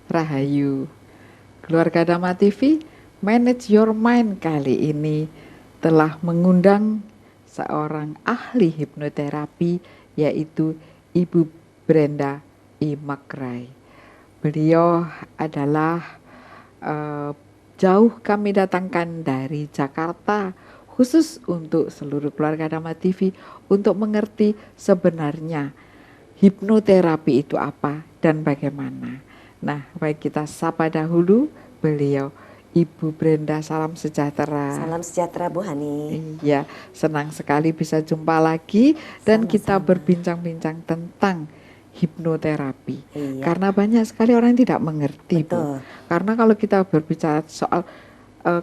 Rahayu. Keluarga Dhamma TV, Manage Your Mind kali ini telah mengundang seorang ahli hipnoterapi, yaitu Ibu Brenda Imakrai. Beliau adalah jauh kami datangkan dari Jakarta khusus untuk seluruh keluarga Dhamma TV untuk mengerti sebenarnya hipnoterapi itu apa dan bagaimana. Nah, baik kita sapa dahulu beliau, Ibu Brenda. Salam sejahtera. Salam sejahtera Bu Hani. Iya, senang sekali bisa jumpa lagi dan Sama-sama. kita berbincang-bincang tentang hipnoterapi. Iya. Karena banyak sekali orang yang tidak mengerti, Betul. Bu. Karena kalau kita berbicara soal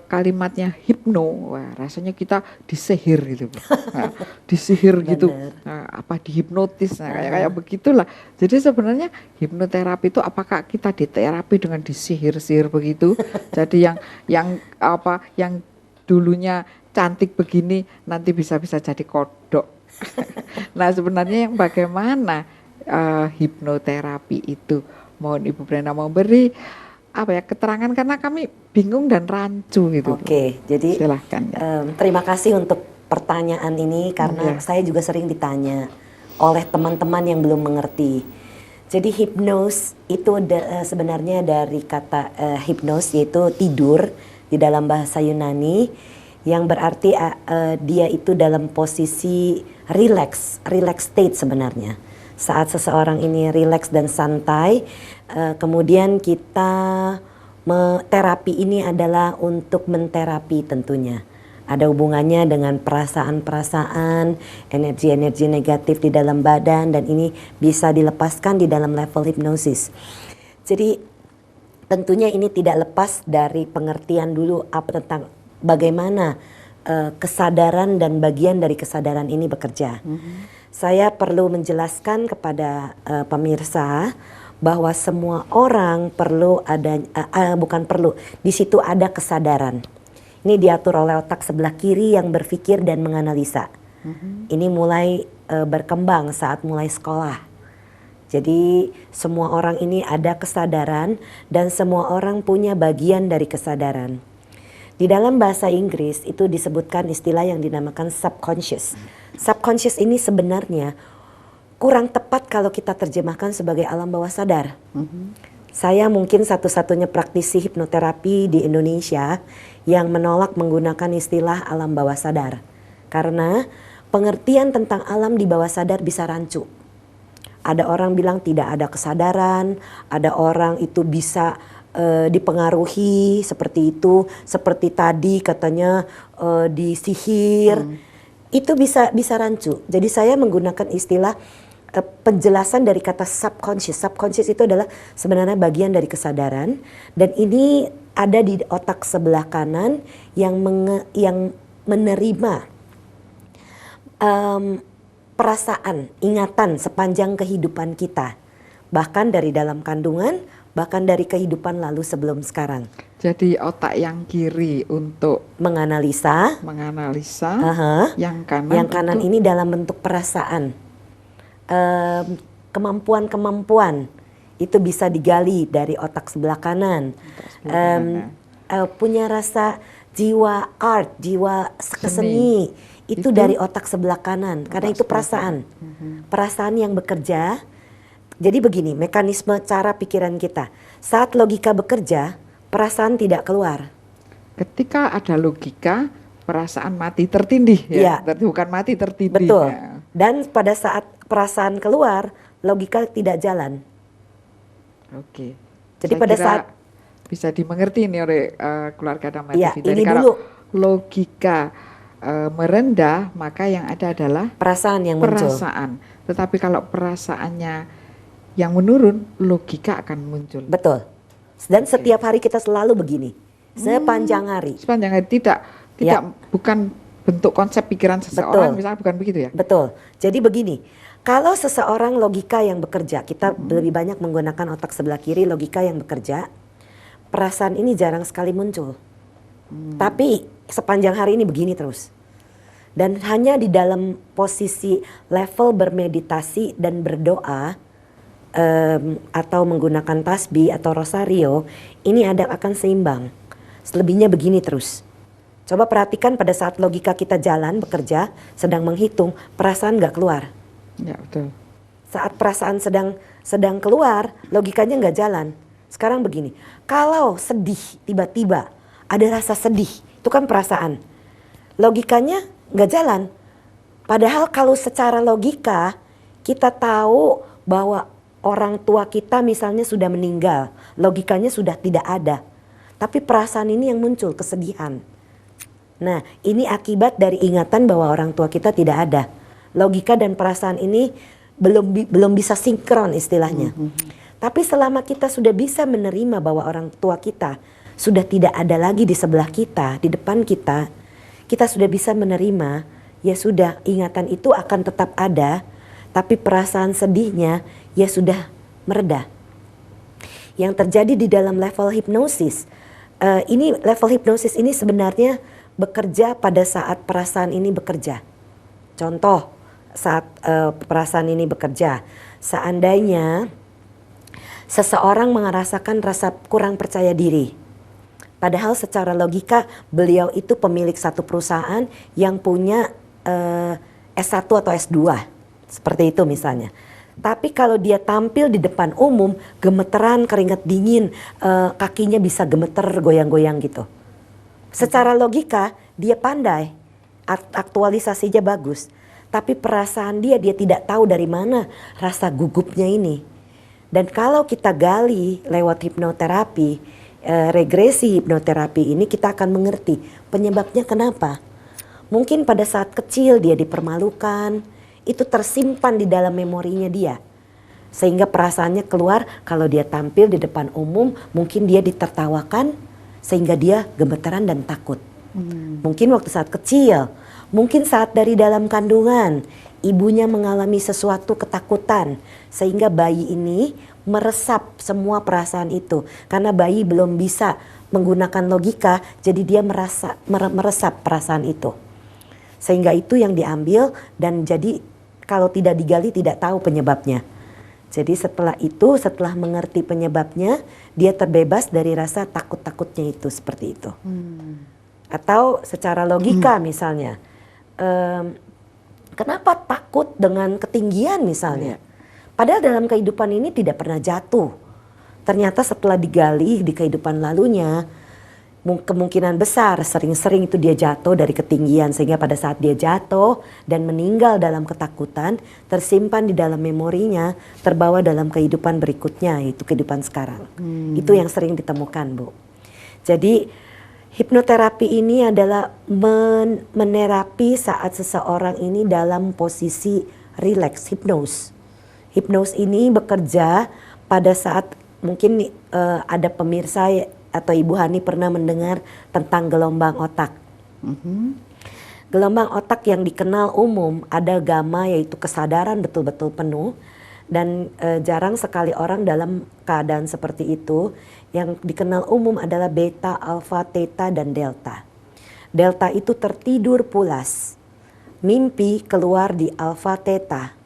kalimatnya hipno, wah, rasanya kita disihir gitu, Bu. Nah, disihir gitu, apa dihipnotis, nah, kayak begitulah. Jadi sebenarnya hipnoterapi itu apakah kita diterapi dengan disihir-sihir begitu? Jadi yang dulunya cantik begini nanti bisa jadi kodok. Nah, sebenarnya yang bagaimana hipnoterapi itu? Mohon Ibu Brenda mau beri keterangan karena kami bingung dan rancu gitu. Oke, jadi silahkan. Terima kasih untuk pertanyaan ini karena saya juga sering ditanya oleh teman-teman yang belum mengerti. Jadi hipnos itu sebenarnya dari kata hipnos, yaitu tidur di dalam bahasa Yunani, yang berarti dia itu dalam posisi relax state sebenarnya. Saat seseorang ini relax dan santai, kemudian kita terapi ini adalah untuk menterapi tentunya. Ada hubungannya dengan perasaan-perasaan, energi-energi negatif di dalam badan, dan ini bisa dilepaskan di dalam level hipnosis. Jadi tentunya ini tidak lepas dari pengertian dulu tentang bagaimana kesadaran dan bagian dari kesadaran ini bekerja. Saya perlu menjelaskan kepada pemirsa bahwa semua orang perlu di situ ada kesadaran. Ini diatur oleh otak sebelah kiri yang berpikir dan menganalisa. Ini mulai berkembang saat mulai sekolah. Jadi semua orang ini ada kesadaran dan semua orang punya bagian dari kesadaran. Di dalam bahasa Inggris itu disebutkan istilah yang dinamakan subconscious. Subconscious ini sebenarnya kurang tepat kalau kita terjemahkan sebagai alam bawah sadar. Saya mungkin satu-satunya praktisi hipnoterapi di Indonesia yang menolak menggunakan istilah alam bawah sadar. Karena pengertian tentang alam di bawah sadar bisa rancu. Ada orang bilang tidak ada kesadaran, ada orang itu bisa dipengaruhi seperti itu, seperti tadi katanya disihir. Itu bisa rancu. Jadi saya menggunakan istilah penjelasan dari kata subconscious. Subconscious itu adalah sebenarnya bagian dari kesadaran, dan ini ada di otak sebelah kanan yang menerima perasaan, ingatan sepanjang kehidupan kita, bahkan dari dalam kandungan, bahkan dari kehidupan lalu sebelum sekarang. Jadi otak yang kiri untuk menganalisa, yang kanan ini dalam bentuk perasaan. Kemampuan itu bisa digali dari otak sebelah kanan. Punya rasa jiwa art, jiwa seni itu dari otak sebelah kanan, karena itu perasaan. Perasaan yang bekerja. Jadi begini, mekanisme cara pikiran kita. Saat logika bekerja, perasaan tidak keluar. Ketika ada logika, perasaan mati tertindih, ya. Bukan mati tertindih. Betul. Ya. Dan pada saat perasaan keluar, logika tidak jalan. Oke. Jadi saya pada kira saat bisa dimengerti ini oleh keluarga Dhamma TV. Jadi ini kalau dulu logika merendah, maka yang ada adalah perasaan yang muncul. Tetapi kalau perasaannya yang menurun, logika akan muncul. Betul. Dan setiap hari kita selalu begini. Sepanjang hari. Sepanjang hari bukan bentuk konsep pikiran seseorang, misalnya bukan begitu ya? Betul. Jadi begini, kalau seseorang logika yang bekerja, kita lebih banyak menggunakan otak sebelah kiri, logika yang bekerja, perasaan ini jarang sekali muncul. Tapi sepanjang hari ini begini terus. Dan hanya di dalam posisi level bermeditasi dan berdoa, atau menggunakan tasbih atau rosario, ini akan seimbang. Selebihnya begini terus. Coba perhatikan pada saat logika kita jalan, bekerja, sedang menghitung, perasaan nggak keluar. Ya, betul. Saat perasaan sedang keluar, logikanya nggak jalan. Sekarang begini, kalau sedih tiba-tiba ada rasa sedih, itu kan perasaan. Logikanya nggak jalan. Padahal kalau secara logika kita tahu bahwa orang tua kita misalnya sudah meninggal, logikanya sudah tidak ada. Tapi perasaan ini yang muncul, kesedihan. Nah, ini akibat dari ingatan bahwa orang tua kita tidak ada. Logika dan perasaan ini belum bisa sinkron istilahnya. Tapi selama kita sudah bisa menerima bahwa orang tua kita sudah tidak ada lagi di sebelah kita, di depan kita, kita sudah bisa menerima, ya sudah, ingatan itu akan tetap ada, tapi perasaan sedihnya ya sudah mereda. Yang terjadi di dalam level hipnosis, level hipnosis ini sebenarnya bekerja pada saat perasaan ini bekerja. Contoh, saat perasaan ini bekerja, seandainya seseorang merasakan rasa kurang percaya diri, padahal secara logika beliau itu pemilik satu perusahaan yang punya S1 atau S2, seperti itu misalnya. Tapi kalau dia tampil di depan umum, gemeteran, keringat dingin, kakinya bisa gemeter, goyang-goyang gitu. Secara logika dia pandai, aktualisasinya bagus. Tapi perasaan dia tidak tahu dari mana rasa gugupnya ini. Dan kalau kita gali lewat hipnoterapi, regresi hipnoterapi ini, kita akan mengerti penyebabnya kenapa. Mungkin pada saat kecil dia dipermalukan, itu tersimpan di dalam memorinya dia. Sehingga perasaannya keluar kalau dia tampil di depan umum, mungkin dia ditertawakan sehingga dia gemeteran dan takut. Mungkin waktu saat kecil, mungkin saat dari dalam kandungan, ibunya mengalami sesuatu ketakutan sehingga bayi ini meresap semua perasaan itu. Karena bayi belum bisa menggunakan logika, jadi dia meresap perasaan itu. Sehingga itu yang diambil dan jadi kalau tidak digali tidak tahu penyebabnya. Jadi setelah itu, setelah mengerti penyebabnya, dia terbebas dari rasa takut-takutnya itu, seperti itu. Atau secara logika misalnya, kenapa takut dengan ketinggian misalnya? Padahal dalam kehidupan ini tidak pernah jatuh. Ternyata setelah digali di kehidupan lalunya, kemungkinan besar sering-sering itu dia jatuh dari ketinggian, sehingga pada saat dia jatuh dan meninggal dalam ketakutan, tersimpan di dalam memorinya, terbawa dalam kehidupan berikutnya, yaitu kehidupan sekarang. Itu yang sering ditemukan, Bu. Jadi hipnoterapi ini adalah menerapi saat seseorang ini dalam posisi rileks, hipnos. Hipnos ini bekerja pada saat mungkin ada pemirsa atau Ibu Hani pernah mendengar tentang gelombang otak. Gelombang otak yang dikenal umum ada gamma, yaitu kesadaran betul-betul penuh, dan jarang sekali orang dalam keadaan seperti itu. Yang dikenal umum adalah beta, alfa, theta, dan delta. Delta itu tertidur pulas, mimpi keluar di alfa theta,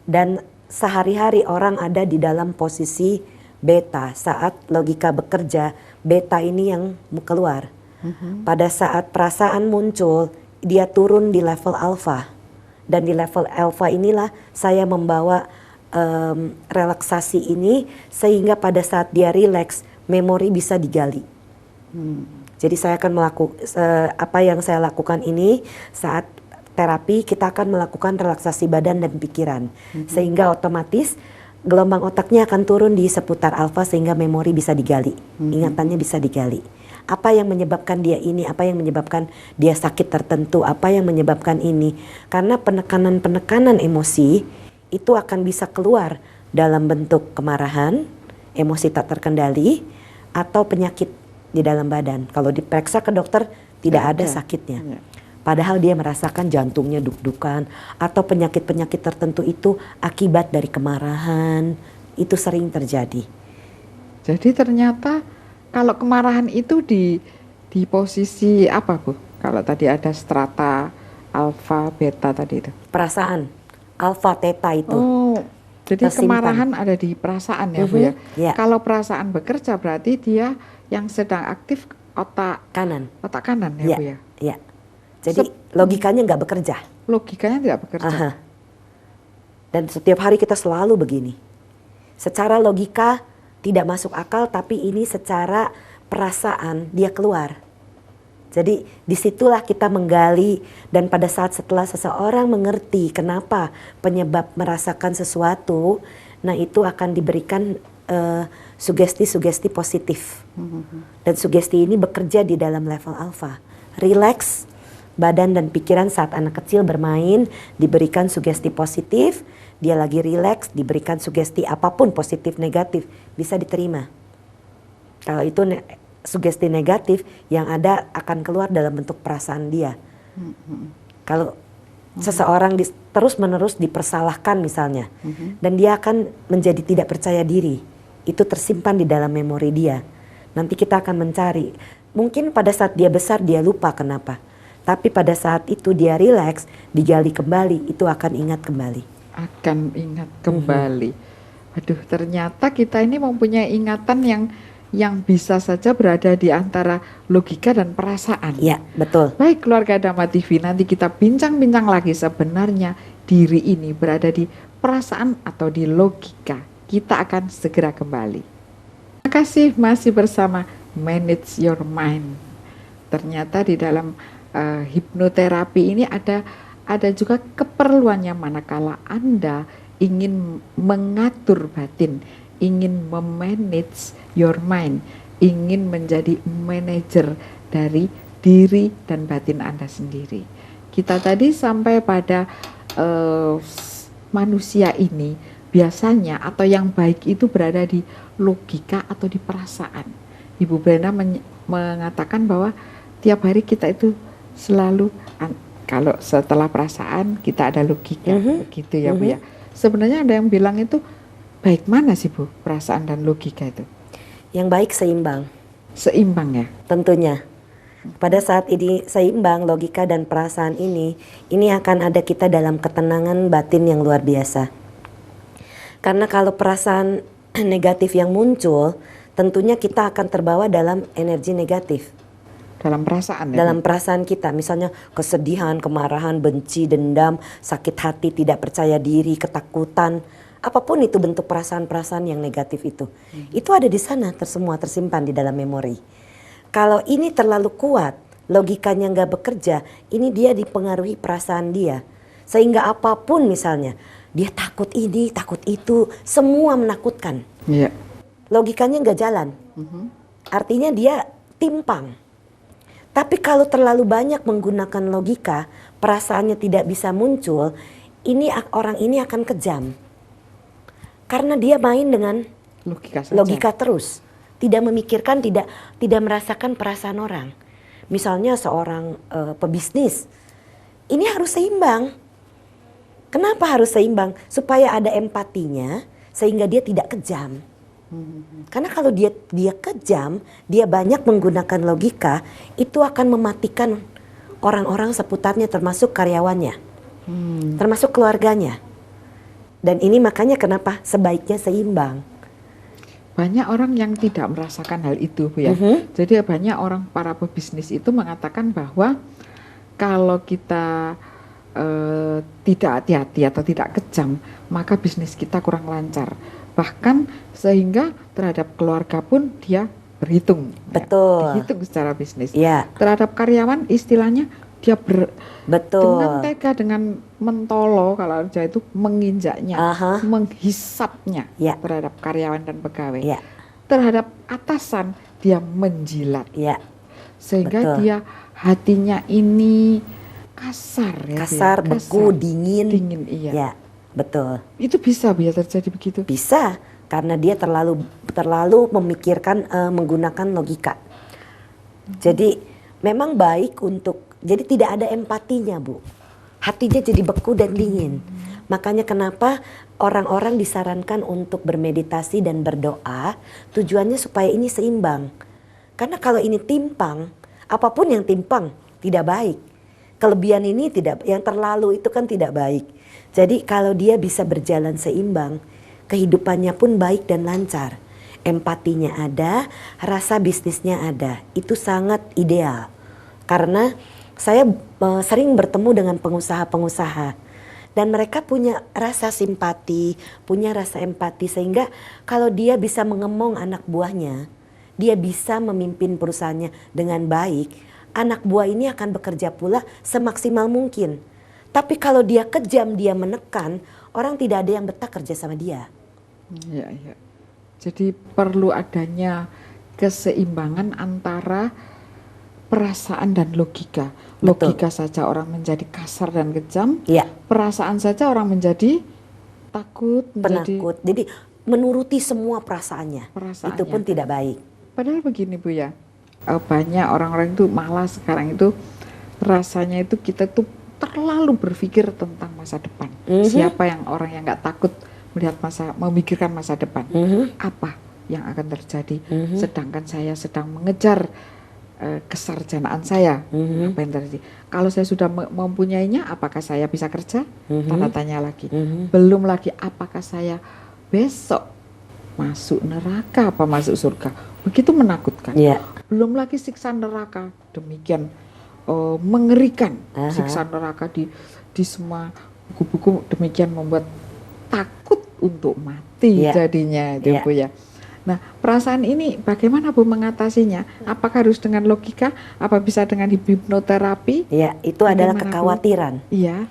dan sehari-hari orang ada di dalam posisi beta. Saat logika bekerja, beta ini yang keluar. Pada saat perasaan muncul, dia turun di level alfa. Dan di level alfa inilah saya membawa relaksasi ini, sehingga pada saat dia rileks, memori bisa digali. Jadi saya akan apa yang saya lakukan ini saat terapi, kita akan melakukan relaksasi badan dan pikiran. Sehingga otomatis gelombang otaknya akan turun di seputar alfa sehingga memori bisa digali, ingatannya bisa digali. Apa yang menyebabkan dia ini, apa yang menyebabkan dia sakit tertentu, apa yang menyebabkan ini. Karena penekanan-penekanan emosi itu akan bisa keluar dalam bentuk kemarahan, emosi tak terkendali, atau penyakit di dalam badan. Kalau diperiksa ke dokter tidak ada sakitnya. Padahal dia merasakan jantungnya duk-dukan, atau penyakit-penyakit tertentu itu akibat dari kemarahan, itu sering terjadi. Jadi ternyata kalau kemarahan itu di posisi apa, Bu? Kalau tadi ada strata alfa, beta tadi itu. Perasaan alfa, theta itu. Oh, Jadi kemarahan ada di perasaan ya Bu ya. Ya. Kalau perasaan bekerja berarti dia yang sedang aktif otak kanan. Otak kanan ya Bu ya. Ya. Jadi logikanya nggak bekerja. Logikanya tidak bekerja. Aha. Dan setiap hari kita selalu begini. Secara logika tidak masuk akal, tapi ini secara perasaan dia keluar. Jadi disitulah kita menggali, dan pada saat setelah seseorang mengerti kenapa penyebab merasakan sesuatu, nah itu akan diberikan sugesti-sugesti positif. Dan sugesti ini bekerja di dalam level alfa. Relax badan dan pikiran saat anak kecil bermain, diberikan sugesti positif, dia lagi relax, diberikan sugesti apapun positif negatif, bisa diterima. Kalau itu sugesti negatif, yang ada akan keluar dalam bentuk perasaan dia. Kalau seseorang terus-menerus dipersalahkan misalnya, dan dia akan menjadi tidak percaya diri, itu tersimpan di dalam memori dia. Nanti kita akan mencari. Mungkin pada saat dia besar dia lupa kenapa, tapi pada saat itu dia rileks, digali kembali, itu akan ingat kembali. Akan ingat kembali. Aduh, ternyata kita ini mempunyai ingatan yang bisa saja berada di antara logika dan perasaan. Iya, betul. Baik keluarga Dhamma TV, nanti kita bincang-bincang lagi sebenarnya diri ini berada di perasaan atau di logika. Kita akan segera kembali. Terima kasih masih bersama Manage Your Mind. Ternyata di dalam hipnoterapi ini ada juga keperluannya manakala Anda ingin mengatur batin, ingin memanage your mind, ingin menjadi manajer dari diri dan batin Anda sendiri. Kita tadi sampai pada manusia ini biasanya atau yang baik itu berada di logika atau di perasaan. Ibu Brenda mengatakan bahwa tiap hari kita itu selalu kalau setelah perasaan kita ada logika, begitu ya Bu ya. Sebenarnya ada yang bilang itu baik mana sih Bu, perasaan dan logika itu? Yang baik seimbang. Seimbang ya? Tentunya. Pada saat ini seimbang logika dan perasaan ini akan ada kita dalam ketenangan batin yang luar biasa. Karena kalau perasaan negatif yang muncul, tentunya kita akan terbawa dalam energi negatif. Dalam perasaan ya? Dalam perasaan kita, misalnya kesedihan, kemarahan, benci, dendam, sakit hati, tidak percaya diri, ketakutan, apapun itu bentuk perasaan-perasaan yang negatif itu ada di sana, semua tersimpan di dalam memori. Kalau ini terlalu kuat, logikanya nggak bekerja, ini dia dipengaruhi perasaan dia, sehingga apapun misalnya dia takut ini, takut itu, semua menakutkan. Iya. Logikanya nggak jalan, artinya dia timpang. Tapi kalau terlalu banyak menggunakan logika, perasaannya tidak bisa muncul, orang ini akan kejam. Karena dia main dengan logika terus. Tidak memikirkan, tidak merasakan perasaan orang. Misalnya seorang pebisnis, ini harus seimbang. Kenapa harus seimbang? Supaya ada empatinya, sehingga dia tidak kejam. Karena kalau dia kejam, dia banyak menggunakan logika, itu akan mematikan orang-orang seputarnya, termasuk karyawannya, termasuk keluarganya. Dan ini makanya kenapa sebaiknya seimbang. Banyak orang yang tidak merasakan hal itu Bu ya. Jadi banyak orang, para pebisnis itu mengatakan bahwa kalau kita tidak hati-hati atau tidak kejam, maka bisnis kita kurang lancar. Bahkan sehingga terhadap keluarga pun dia berhitung. Betul. Ya, dihitung secara bisnis. Ya. Terhadap karyawan istilahnya dia betul. Dengan tega, dengan mentolo, kalau Jawa itu menginjaknya, menghisapnya terhadap karyawan dan pegawai. Ya. Terhadap atasan dia menjilat. Ya. Sehingga dia hatinya ini kasar ya. Kasar, beku, dingin. Dingin, iya. Ya. Betul. Itu bisa biar terjadi begitu? Bisa, karena dia terlalu memikirkan, menggunakan logika. Jadi memang baik jadi tidak ada empatinya Bu. Hatinya jadi beku dan dingin. Makanya kenapa orang-orang disarankan untuk bermeditasi dan berdoa, tujuannya supaya ini seimbang. Karena kalau ini timpang, apapun yang timpang tidak baik. Kelebihan ini tidak, yang terlalu itu kan tidak baik. Jadi kalau dia bisa berjalan seimbang, kehidupannya pun baik dan lancar. Empatinya ada, rasa bisnisnya ada. Itu sangat ideal. Karena saya sering bertemu dengan pengusaha-pengusaha dan mereka punya rasa simpati, punya rasa empati, sehingga kalau dia bisa mengemong anak buahnya, dia bisa memimpin perusahaannya dengan baik, anak buah ini akan bekerja pula semaksimal mungkin. Tapi kalau dia kejam, dia menekan, orang tidak ada yang betah kerja sama dia. Ya, ya. Jadi perlu adanya keseimbangan antara perasaan dan logika. Logika saja orang menjadi kasar dan kejam, Ya. perasaan saja orang menjadi takut, Penakut. Jadi menuruti semua perasaannya. Itu pun tidak baik. Padahal begini Bu ya, banyak orang-orang itu malah sekarang itu rasanya itu kita tuh terlalu berpikir tentang masa depan. Siapa yang orang yang nggak takut memikirkan masa depan, apa yang akan terjadi, sedangkan saya sedang mengejar kesarjanaan saya, apa yang terjadi. Kalau saya sudah mempunyainya, apakah saya bisa kerja? Tanda tanya lagi. Belum lagi apakah saya besok masuk neraka apa masuk surga? Begitu menakutkan. Belum lagi siksa neraka, demikian mengerikan. Siksa neraka di semua buku-buku demikian membuat takut untuk mati jadinya, Bu ya. Nah, perasaan ini bagaimana Bu mengatasinya? Apakah harus dengan logika? Apa bisa dengan hipnoterapi? Ya, itu adalah kekhawatiran. Iya.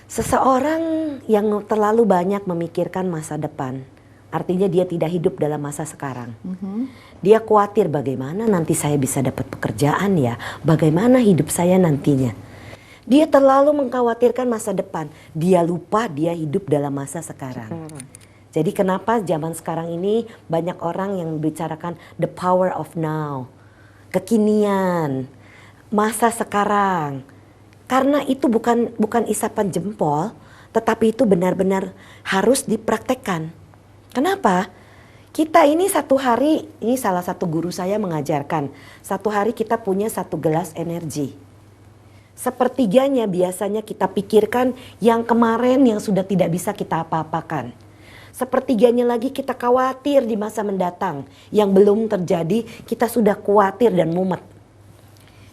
Seseorang yang terlalu banyak memikirkan masa depan, artinya dia tidak hidup dalam masa sekarang. Dia khawatir bagaimana nanti saya bisa dapat pekerjaan ya, bagaimana hidup saya nantinya. Dia terlalu mengkhawatirkan masa depan, dia lupa dia hidup dalam masa sekarang. Jadi kenapa zaman sekarang ini banyak orang yang membicarakan the power of now, kekinian, masa sekarang. Karena itu bukan isapan jempol, tetapi itu benar-benar harus dipraktekkan. Kenapa? Kita ini satu hari, ini salah satu guru saya mengajarkan, satu hari kita punya 1 gelas energi. Sepertiganya biasanya kita pikirkan yang kemarin yang sudah tidak bisa kita apa-apakan. Sepertiganya lagi kita khawatir di masa mendatang. Yang belum terjadi kita sudah khawatir dan mumet.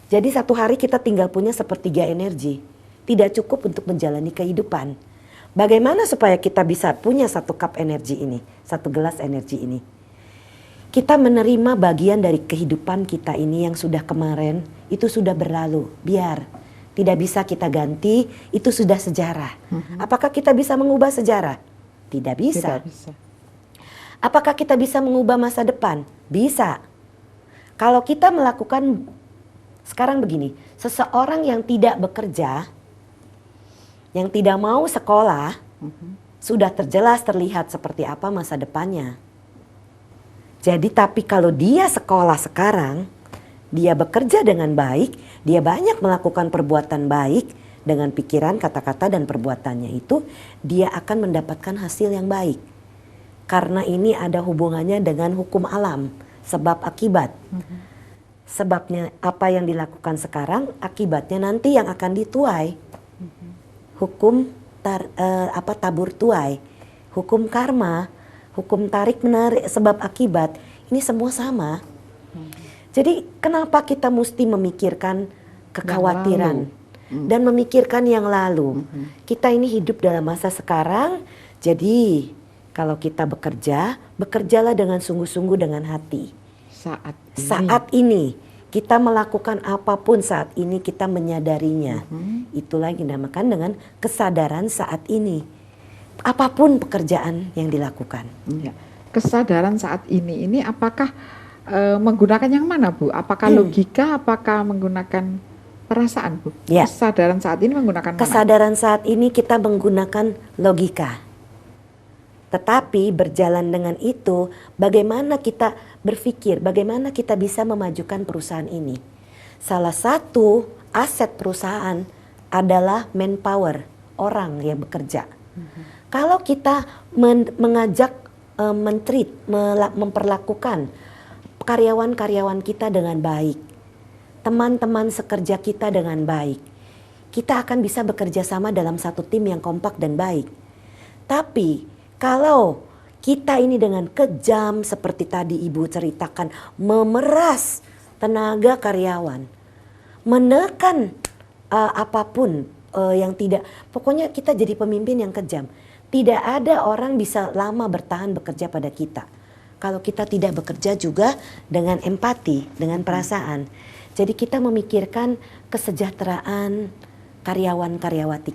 Jadi satu hari kita tinggal punya 1/3 energi. Tidak cukup untuk menjalani kehidupan. Bagaimana supaya kita bisa punya 1 cup energi ini, 1 gelas energi ini? Kita menerima bagian dari kehidupan kita ini yang sudah kemarin, itu sudah berlalu, biar. Tidak bisa kita ganti, itu sudah sejarah. Apakah kita bisa mengubah sejarah? Tidak bisa. Tidak bisa. Apakah kita bisa mengubah masa depan? Bisa. Kalau kita melakukan, sekarang begini, seseorang yang tidak bekerja, yang tidak mau sekolah, sudah terjelas terlihat seperti apa masa depannya. Jadi tapi kalau dia sekolah sekarang, dia bekerja dengan baik, dia banyak melakukan perbuatan baik dengan pikiran, kata-kata dan perbuatannya itu, dia akan mendapatkan hasil yang baik. Karena ini ada hubungannya dengan hukum alam, sebab akibat. Sebabnya apa yang dilakukan sekarang, akibatnya nanti yang akan dituai. Hukum tabur tuai, hukum karma, hukum tarik menarik, sebab akibat, ini semua sama. Jadi kenapa kita mesti memikirkan kekhawatiran dan memikirkan yang lalu? Kita ini hidup dalam masa sekarang, jadi kalau kita bekerja, bekerjalah dengan sungguh-sungguh dengan hati. Saat ini kita melakukan apapun saat ini kita menyadarinya. Itulah yang dinamakan dengan kesadaran saat ini. Apapun pekerjaan yang dilakukan. Ya. Kesadaran saat ini apakah menggunakan yang mana Bu? Apakah logika, apakah menggunakan perasaan Bu? Ya. Kesadaran saat ini menggunakan mana? Kesadaran saat ini kita menggunakan logika. Tetapi berjalan dengan itu, bagaimana kita berpikir, bagaimana kita bisa memajukan perusahaan ini. Salah satu aset perusahaan adalah manpower, orang yang bekerja. Kalau kita mengajak, memperlakukan karyawan-karyawan kita dengan baik, teman-teman sekerja kita dengan baik, kita akan bisa bekerja sama dalam satu tim yang kompak dan baik. Tapi kalau kita ini dengan kejam seperti tadi Ibu ceritakan, memeras tenaga karyawan, menekan apapun yang tidak, pokoknya kita jadi pemimpin yang kejam. Tidak ada orang bisa lama bertahan bekerja pada kita kalau kita tidak bekerja juga dengan empati, dengan perasaan. Jadi kita memikirkan kesejahteraan karyawan-karyawati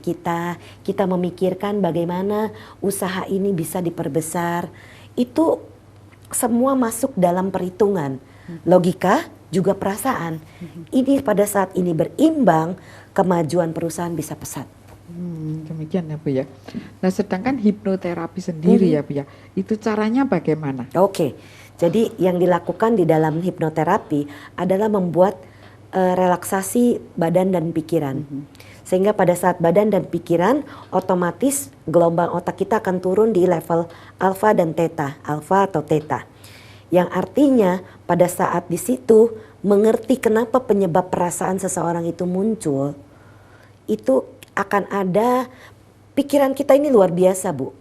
kita memikirkan bagaimana usaha ini bisa diperbesar. Itu semua masuk dalam perhitungan. Logika juga perasaan. Ini pada saat ini berimbang, kemajuan perusahaan bisa pesat. Demikian ya Bu ya. Nah sedangkan hipnoterapi sendiri ya Bu ya, itu caranya bagaimana? Oke, jadi yang dilakukan di dalam hipnoterapi adalah membuat relaksasi badan dan pikiran. Sehingga pada saat badan dan pikiran otomatis gelombang otak kita akan turun di level alfa dan theta, alfa atau theta. Yang artinya pada saat di situ mengerti kenapa penyebab perasaan seseorang itu muncul, itu akan ada, pikiran kita ini luar biasa Bu,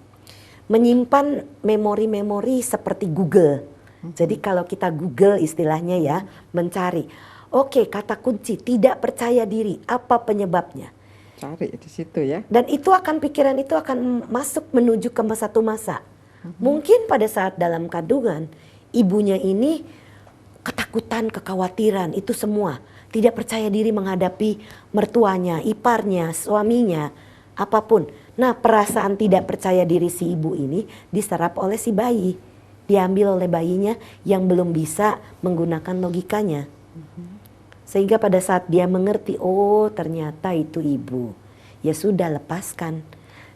menyimpan memori-memori seperti Google. Jadi kalau kita Google istilahnya ya, mencari, oke, kata kunci tidak percaya diri, apa penyebabnya? Cari di situ ya. Dan itu akan, pikiran itu akan masuk menuju ke satu masa. Mungkin pada saat dalam kandungan, ibunya ini ketakutan, kekhawatiran, itu semua. Tidak percaya diri menghadapi mertuanya, iparnya, suaminya, apapun. Nah, perasaan tidak percaya diri si ibu ini diserap oleh si bayi. Diambil oleh bayinya yang belum bisa menggunakan logikanya. Sehingga pada saat dia mengerti, oh ternyata itu ibu. Ya sudah, lepaskan.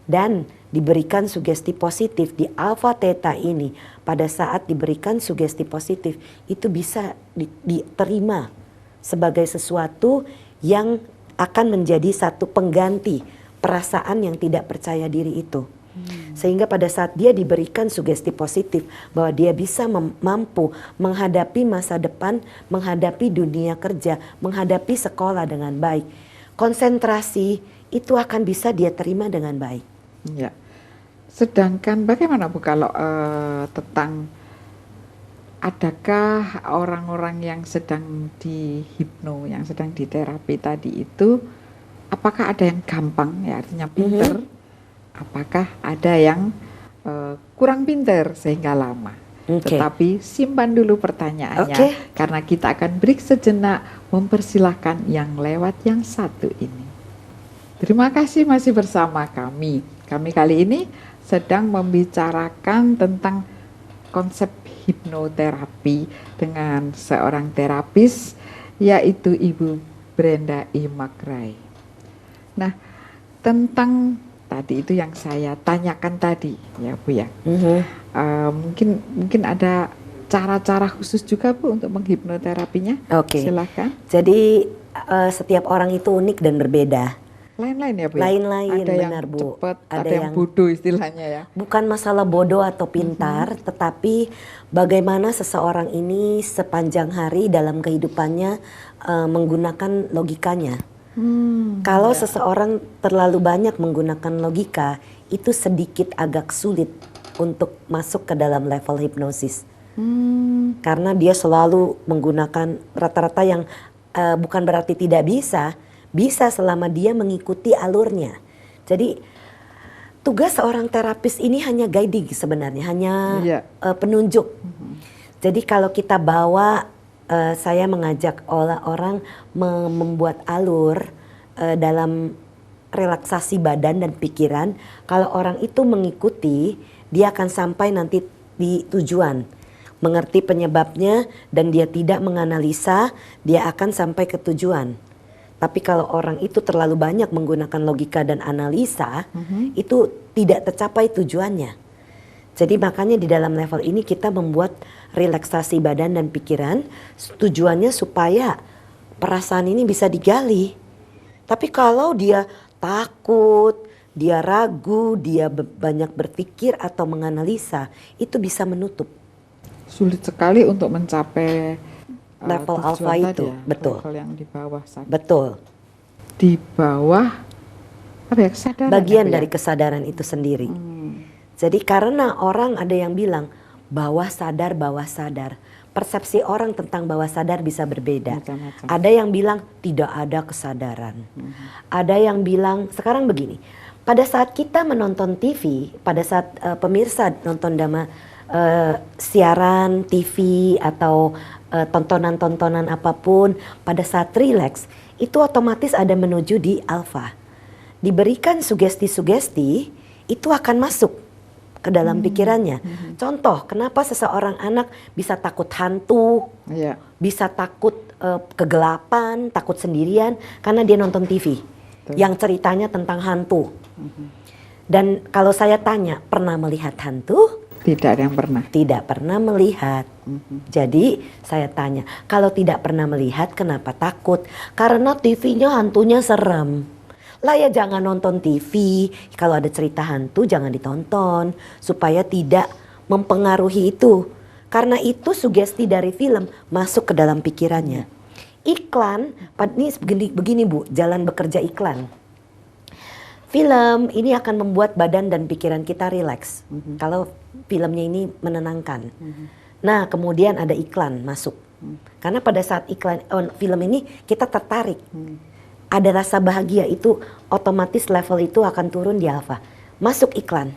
Dan diberikan sugesti positif di alfa theta ini. Pada saat diberikan sugesti positif, itu bisa diterima sebagai sesuatu yang akan menjadi satu pengganti perasaan yang tidak percaya diri itu. Sehingga pada saat dia diberikan sugesti positif bahwa dia bisa mampu menghadapi masa depan, menghadapi dunia kerja, menghadapi sekolah dengan baik, konsentrasi itu akan bisa dia terima dengan baik. Ya. Sedangkan bagaimana Bu kalau tentang adakah orang-orang yang sedang dihipno, yang sedang diterapi tadi itu, apakah ada yang gampang, ya artinya pinter, apakah ada yang kurang pinter sehingga lama? Tetapi simpan dulu pertanyaannya, karena kita akan break sejenak, mempersilahkan yang lewat yang satu ini. Terima kasih masih bersama kami. Kami kali ini sedang membicarakan tentang konsep hipnoterapi dengan seorang terapis, yaitu Ibu Brenda E. McRae. Nah, tentang tadi itu yang saya tanyakan tadi, ya Bu ya. Mungkin ada cara-cara khusus juga Bu untuk menghipnoterapinya. Silakan. Jadi setiap orang itu unik dan berbeda. Lain-lain ya Bu? Lain-lain, benar yang Bu. Cepat, ada yang bodoh istilahnya ya. Bukan masalah bodoh atau pintar, tetapi bagaimana seseorang ini sepanjang hari dalam kehidupannya menggunakan logikanya. Kalau seseorang terlalu banyak menggunakan logika, itu sedikit agak sulit untuk masuk ke dalam level hipnosis. Karena dia selalu menggunakan rata-rata yang bukan berarti tidak bisa. Bisa selama dia mengikuti alurnya. Jadi tugas seorang terapis ini hanya guiding sebenarnya, hanya penunjuk. Jadi kalau kita bawa, saya mengajak orang membuat alur dalam relaksasi badan dan pikiran. Kalau orang itu mengikuti, dia akan sampai nanti di tujuan. Mengerti penyebabnya dan dia tidak menganalisa, dia akan sampai ke tujuan. Tapi kalau orang itu terlalu banyak menggunakan logika dan analisa, itu tidak tercapai tujuannya. Jadi makanya di dalam level ini kita membuat relaksasi badan dan pikiran, tujuannya supaya perasaan ini bisa digali. Tapi kalau dia takut, dia ragu, dia banyak berpikir atau menganalisa, itu bisa menutup. Sulit sekali untuk mencapai level alfa itu, ya, betul. Level yang di bawah saja. Betul. Di bawah apa ya, kesadaran. Bagian dari kesadaran itu sendiri. Jadi karena orang ada yang bilang bawah sadar, persepsi orang tentang bawah sadar bisa berbeda. Macam-macam. Ada yang bilang tidak ada kesadaran. Ada yang bilang, sekarang begini, pada saat kita menonton TV, pada saat pemirsa nonton siaran TV atau tontonan-tontonan apapun, pada saat rileks, itu otomatis ada menuju di alfa. Diberikan sugesti-sugesti, itu akan masuk ke dalam pikirannya. Contoh, kenapa seseorang anak bisa takut hantu, bisa takut kegelapan, takut sendirian, karena dia nonton TV yang ceritanya tentang hantu. Dan kalau saya tanya, pernah melihat hantu? Tidak ada yang pernah. Tidak pernah melihat. Jadi saya tanya, kalau tidak pernah melihat, kenapa takut? Karena TV-nya hantunya serem. Lah ya jangan nonton TV, kalau ada cerita hantu jangan ditonton supaya tidak mempengaruhi itu. Karena itu sugesti dari film masuk ke dalam pikirannya. Iklan, ini begini Bu, jalan bekerja iklan. Film ini akan membuat badan dan pikiran kita rileks. Kalau filmnya ini menenangkan. Nah kemudian ada iklan masuk. Karena pada saat iklan film ini kita tertarik. Ada rasa bahagia, itu otomatis level itu akan turun di alfa. Masuk iklan.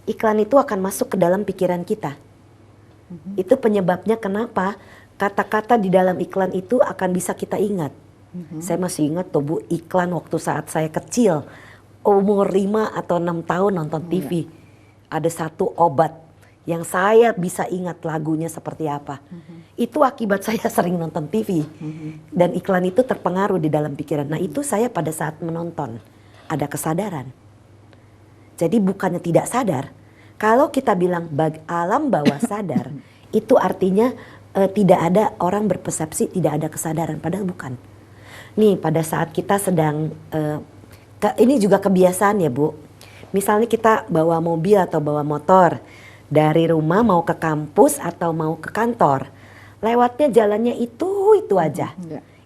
Iklan itu akan masuk ke dalam pikiran kita. Itu penyebabnya kenapa kata-kata di dalam iklan itu akan bisa kita ingat. Saya masih ingat tuh Bu, iklan waktu saat saya kecil, umur 5 atau 6 tahun nonton TV. Ada satu obat yang saya bisa ingat lagunya seperti apa. Itu akibat saya sering nonton TV. Dan iklan itu terpengaruh di dalam pikiran. Nah itu saya pada saat menonton ada kesadaran. Jadi bukannya tidak sadar. Kalau kita bilang alam bawah sadar, itu artinya tidak ada orang berpersepsi tidak ada kesadaran. Padahal bukan. Nih pada saat kita sedang, ini juga kebiasaan ya Bu. Misalnya kita bawa mobil atau bawa motor. Dari rumah mau ke kampus atau mau ke kantor, lewatnya jalannya itu aja.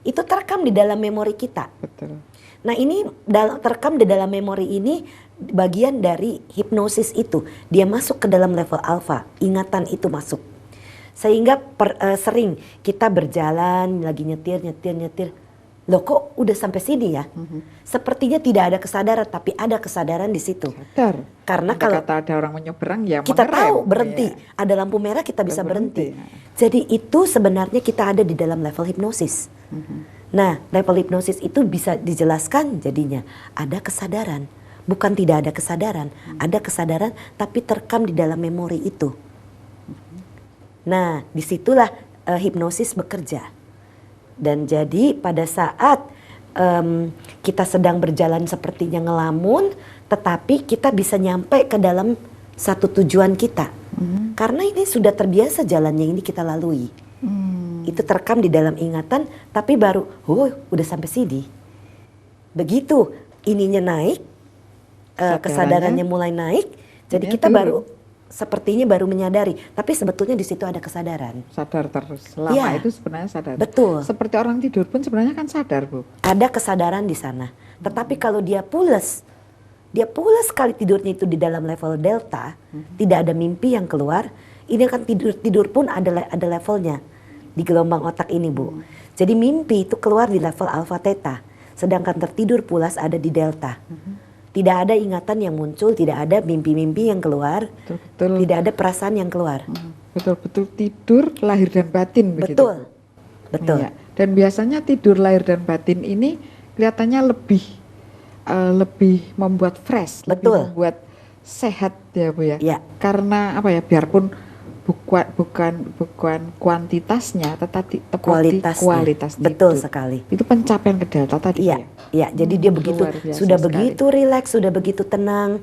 Itu terekam di dalam memori kita. Betul. Nah ini terekam di dalam memori ini bagian dari hipnosis itu. Dia masuk ke dalam level alfa, ingatan itu masuk. Sehingga sering kita berjalan lagi nyetir. Loh kok udah sampai sini ya? Sepertinya tidak ada kesadaran, tapi ada kesadaran di situ. Sadar. Karena kalau kata ada orang menyeberang ya kita mengerem. tahu berhenti, ada lampu merah kita bisa berhenti. Jadi itu sebenarnya kita ada di dalam level hipnosis. Nah, level hipnosis itu bisa dijelaskan jadinya ada kesadaran, bukan tidak ada kesadaran, ada kesadaran tapi terekam di dalam memori itu. Nah, disitulah hipnosis bekerja. Dan jadi pada saat kita sedang berjalan sepertinya ngelamun, tetapi kita bisa nyampe ke dalam satu tujuan kita. Karena ini sudah terbiasa jalannya ini kita lalui. Itu terekam di dalam ingatan, tapi baru, udah sampai sini. Begitu ininya naik, kesadarannya mulai naik, jadi kita baru sepertinya baru menyadari, tapi sebetulnya di situ ada kesadaran. Sadar terus. Lama itu sebenarnya sadar. Betul. Seperti orang tidur pun sebenarnya kan sadar Bu. Ada kesadaran di sana. Tetapi kalau dia pules sekali tidurnya itu di dalam level delta, tidak ada mimpi yang keluar. Ini kan tidur pun ada levelnya di gelombang otak ini Bu. Jadi mimpi itu keluar di level alfa theta, sedangkan tertidur pulas ada di delta. Tidak ada ingatan yang muncul, tidak ada mimpi-mimpi yang keluar, betul. Tidak ada perasaan yang keluar. Betul-betul tidur lahir dan batin begitu. Betul. Iya. Dan biasanya tidur lahir dan batin ini kelihatannya lebih membuat fresh, lebih membuat sehat ya Bu ya. Karena apa ya? Biarpun bukan kuantitasnya, tetapi kualitasnya. Betul sekali. Itu pencapaian ke delta tadi ya. Iya, jadi dia sudah begitu rileks, sudah begitu tenang.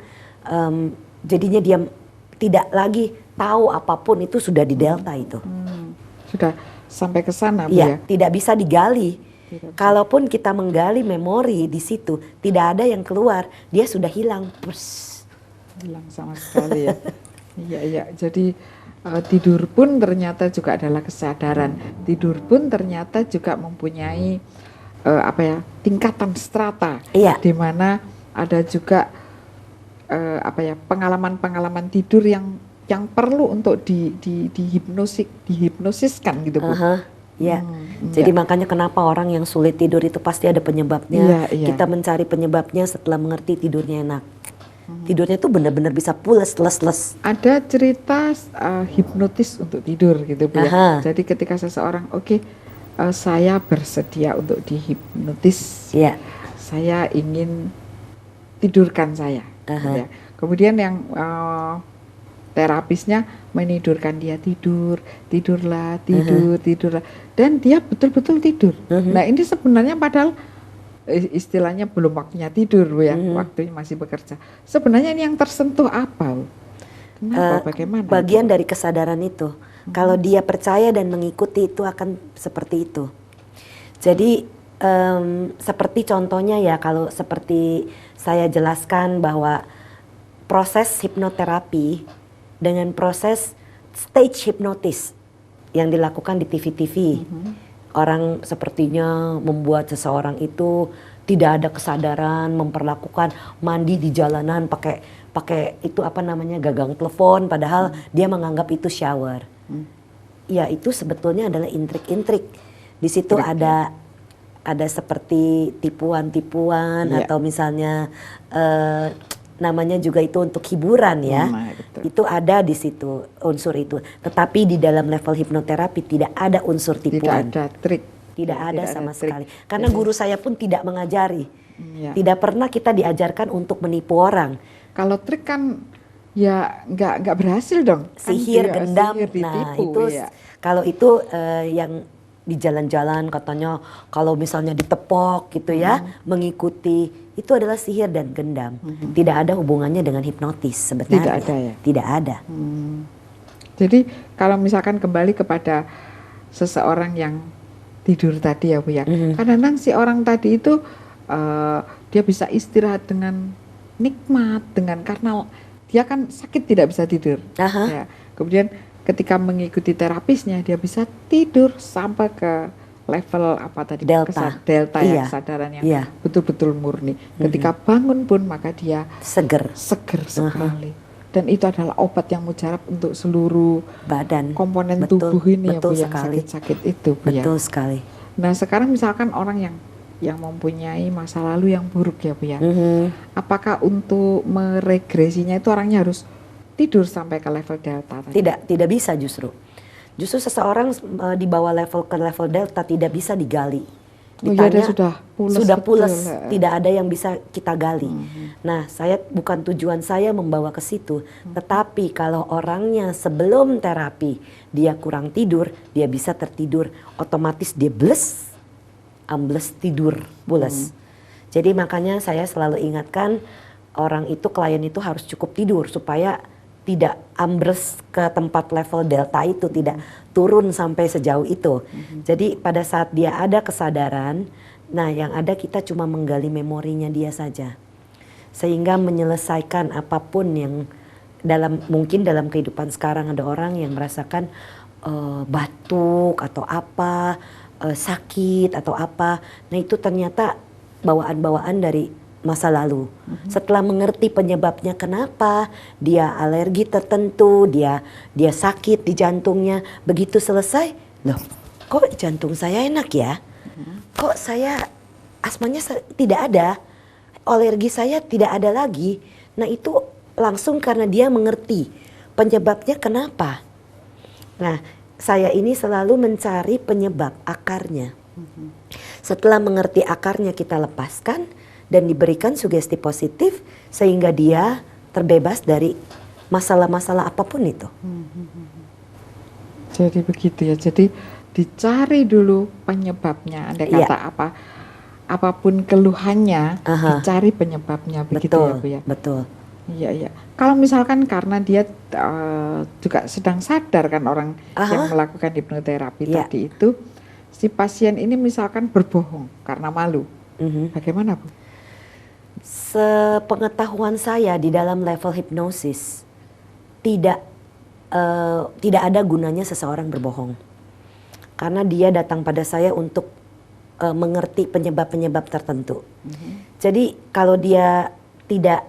Jadinya dia tidak lagi tahu apapun, itu sudah di delta itu. Sudah sampai ke sana Bu ya. Tidak bisa digali. Kalaupun kita menggali memori di situ, tidak ada yang keluar, dia sudah hilang. Hilang sama sekali ya. Iya. Jadi tidur pun ternyata juga adalah kesadaran. Tidur pun ternyata juga mempunyai tingkatan strata, di mana ada juga pengalaman-pengalaman tidur yang perlu untuk dihipnosiskan gitu Bu. Ya, jadi makanya kenapa orang yang sulit tidur itu pasti ada penyebabnya. Kita mencari penyebabnya setelah mengerti tidurnya enak. Tidurnya tuh benar-benar bisa pules, les. Ada cerita hipnotis untuk tidur gitu Bu ya. Jadi ketika seseorang saya bersedia untuk dihipnotis, saya ingin tidurkan saya. Ya. Kemudian yang terapisnya menidurkan dia, tidurlah, dan dia betul-betul tidur. Nah ini sebenarnya padahal istilahnya belum waktunya tidur Bu ya, waktunya masih bekerja. Sebenarnya ini yang tersentuh apa Bu? Kenapa, bagaimana? Bagian dari kesadaran itu. Kalau dia percaya dan mengikuti itu akan seperti itu. Jadi seperti contohnya ya, kalau seperti saya jelaskan bahwa proses hipnoterapi dengan proses stage hipnotis yang dilakukan di TV-TV. Orang sepertinya membuat seseorang itu tidak ada kesadaran, memperlakukan mandi di jalanan pakai itu gagang telepon, padahal dia menganggap itu shower. Ya itu sebetulnya adalah intrik-intrik. Di situ ada seperti tipuan-tipuan atau misalnya namanya juga itu untuk hiburan ya. Itu ada di situ unsur itu. Tetapi di dalam level hipnoterapi tidak ada unsur tipuan. Tidak ada trik. Tidak ada sama sekali. Karena guru saya pun tidak mengajari. Tidak pernah kita diajarkan untuk menipu orang. Kalau trik kan ya nggak berhasil dong. Sihir, gendam. Nah itu kalau itu yang di jalan-jalan katanya kalau misalnya ditepok gitu ya, mengikuti itu adalah sihir dan gendam. Tidak ada hubungannya dengan hipnotis sebenarnya. Tidak ada ya? Tidak ada. Jadi kalau misalkan kembali kepada seseorang yang tidur tadi ya Bu ya, kadang-kadang si orang tadi itu dia bisa istirahat dengan nikmat, karena dia kan sakit tidak bisa tidur. Ya. Kemudian ketika mengikuti terapisnya dia bisa tidur sampai ke level delta ya, kesadaran yang betul-betul murni. Ketika bangun pun maka dia seger sekali. Dan itu adalah obat yang mujarab untuk seluruh badan, komponen tubuh ini ya Bu, yang sekali. sakit-sakit itu Bu. Betul sekali. Nah sekarang misalkan orang yang mempunyai masa lalu yang buruk ya Bu ya, apakah untuk meregresinya itu orangnya harus tidur sampai ke level delta tadi? Tidak bisa justru seseorang di bawah ke level delta tidak bisa digali. Ditanya sudah pules, tidak ada yang bisa kita gali. Nah, bukan tujuan saya membawa ke situ, tetapi kalau orangnya sebelum terapi dia kurang tidur, dia bisa tertidur, otomatis dia ambles tidur, pules. Jadi makanya saya selalu ingatkan klien itu harus cukup tidur supaya tidak ambles ke tempat level delta itu, tidak turun sampai sejauh itu. Jadi pada saat dia ada kesadaran, nah yang ada kita cuma menggali memorinya dia saja. Sehingga menyelesaikan apapun yang mungkin dalam kehidupan sekarang ada orang yang merasakan batuk atau apa, sakit atau apa. Nah itu ternyata bawaan-bawaan dari masa lalu. Setelah mengerti penyebabnya kenapa dia alergi tertentu, dia sakit di jantungnya, begitu selesai, loh kok jantung saya enak ya? Kok saya asmanya tidak ada, alergi saya tidak ada lagi. Nah itu langsung karena dia mengerti penyebabnya kenapa. Nah saya ini selalu mencari penyebab akarnya. Setelah mengerti akarnya kita lepaskan dan diberikan sugesti positif sehingga dia terbebas dari masalah-masalah apapun itu. Jadi begitu ya. Jadi dicari dulu penyebabnya. Andai kata apapun keluhannya, dicari penyebabnya. Begitu ya Bu ya. Betul. Iya. Kalau misalkan karena dia juga sedang sadar kan orang yang melakukan hipnoterapi tadi itu, si pasien ini misalkan berbohong karena malu. Bagaimana Bu? Sepengetahuan saya di dalam level hipnosis tidak ada gunanya seseorang berbohong, karena dia datang pada saya untuk mengerti penyebab-penyebab tertentu. Jadi kalau dia tidak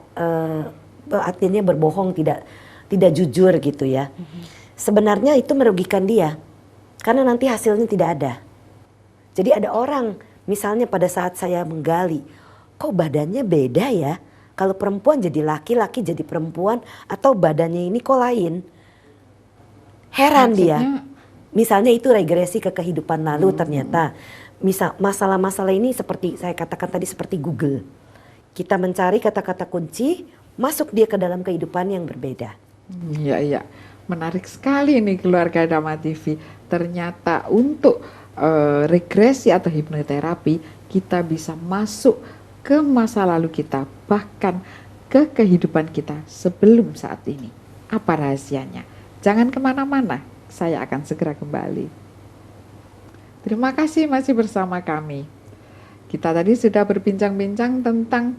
artinya berbohong, tidak jujur gitu ya. Sebenarnya itu merugikan dia karena nanti hasilnya tidak ada. Jadi ada orang misalnya pada saat saya menggali, kok badannya beda ya? Kalau perempuan jadi laki, laki jadi perempuan, atau badannya ini kok lain? Heran dia. Misalnya itu regresi ke kehidupan lalu ternyata. Misal masalah-masalah ini seperti saya katakan tadi seperti Google. Kita mencari kata-kata kunci, masuk dia ke dalam kehidupan yang berbeda. Iya, iya. Menarik sekali nih keluarga Dhamma TV. Ternyata untuk regresi atau hipnoterapi, kita bisa masuk ke masa lalu kita, bahkan ke kehidupan kita sebelum saat ini. Apa rahasianya? Jangan kemana-mana, saya akan segera kembali. Terima kasih masih bersama kami. Kita tadi sudah berbincang-bincang tentang